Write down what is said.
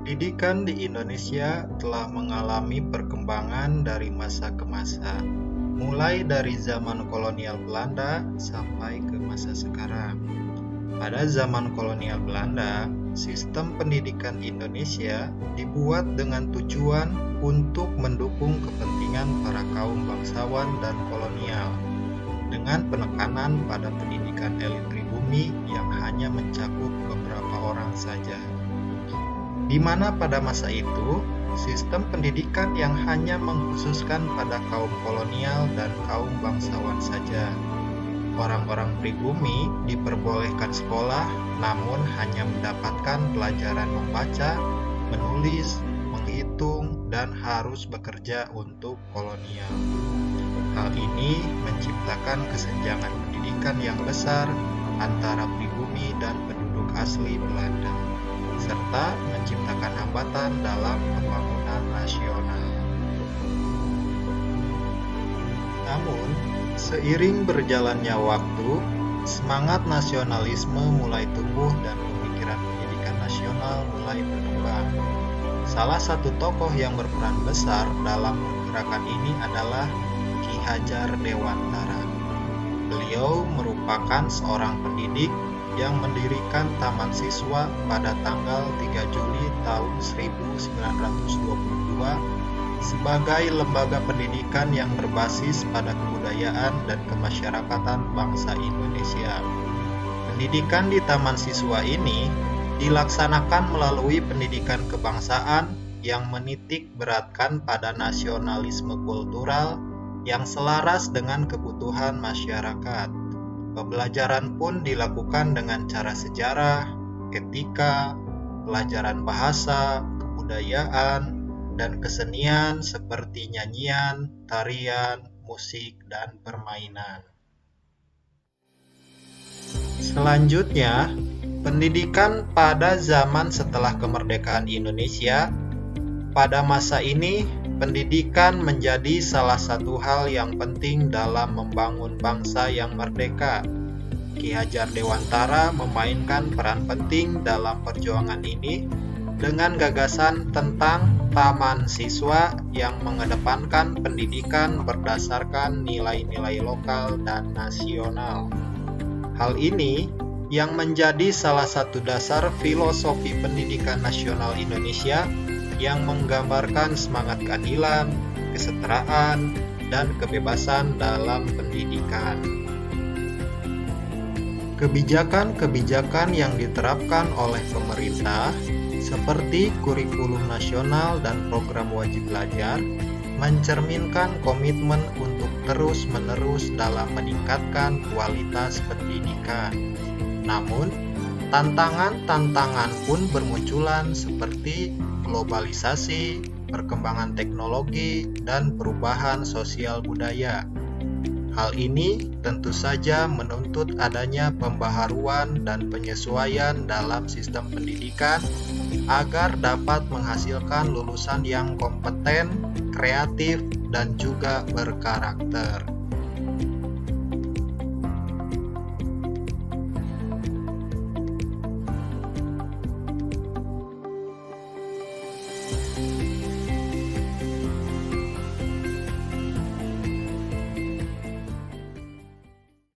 Pendidikan di Indonesia telah mengalami perkembangan dari masa ke masa, mulai dari zaman kolonial Belanda sampai ke masa sekarang. Pada zaman kolonial Belanda, sistem pendidikan Indonesia dibuat dengan tujuan untuk mendukung kepentingan para kaum bangsawan dan kolonial, dengan penekanan pada pendidikan elit pribumi yang hanya mencakup beberapa orang saja. Di mana pada masa itu, sistem pendidikan yang hanya mengkhususkan pada kaum kolonial dan kaum bangsawan saja. Orang-orang pribumi diperbolehkan sekolah, namun hanya mendapatkan pelajaran membaca, menulis, menghitung, dan harus bekerja untuk kolonial. Hal ini menciptakan kesenjangan pendidikan yang besar antara pribumi dan penduduk asli Belanda, serta menciptakan hambatan dalam pembangunan nasional. Namun, seiring berjalannya waktu, semangat nasionalisme mulai tumbuh dan pemikiran pendidikan nasional mulai berkembang. Salah satu tokoh yang berperan besar dalam pergerakan ini adalah Ki Hajar Dewantara. Beliau merupakan seorang pendidik yang mendirikan Taman Siswa pada tanggal 3 Juli tahun 1922 sebagai lembaga pendidikan yang berbasis pada kebudayaan dan kemasyarakatan bangsa Indonesia. Pendidikan di Taman Siswa ini dilaksanakan melalui pendidikan kebangsaan yang menitik beratkan pada nasionalisme kultural yang selaras dengan kebutuhan masyarakat. Pembelajaran pun dilakukan dengan cara sejarah, etika, pelajaran bahasa, kebudayaan, dan kesenian seperti nyanyian, tarian, musik, dan permainan. Selanjutnya, pendidikan pada zaman setelah kemerdekaan Indonesia. Pada masa ini, pendidikan menjadi salah satu hal yang penting dalam membangun bangsa yang merdeka. Ki Hajar Dewantara memainkan peran penting dalam perjuangan ini dengan gagasan tentang Taman Siswa yang mengedepankan pendidikan berdasarkan nilai-nilai lokal dan nasional. Hal ini yang menjadi salah satu dasar filosofi pendidikan nasional Indonesia yang menggambarkan semangat keadilan, kesetaraan, dan kebebasan dalam pendidikan. Kebijakan-kebijakan yang diterapkan oleh pemerintah seperti kurikulum nasional dan program wajib belajar mencerminkan komitmen untuk terus-menerus dalam meningkatkan kualitas pendidikan. Namun, tantangan-tantangan pun bermunculan seperti globalisasi, perkembangan teknologi, dan perubahan sosial budaya. Hal ini tentu saja menuntut adanya pembaharuan dan penyesuaian dalam sistem pendidikan agar dapat menghasilkan lulusan yang kompeten, kreatif, dan juga berkarakter.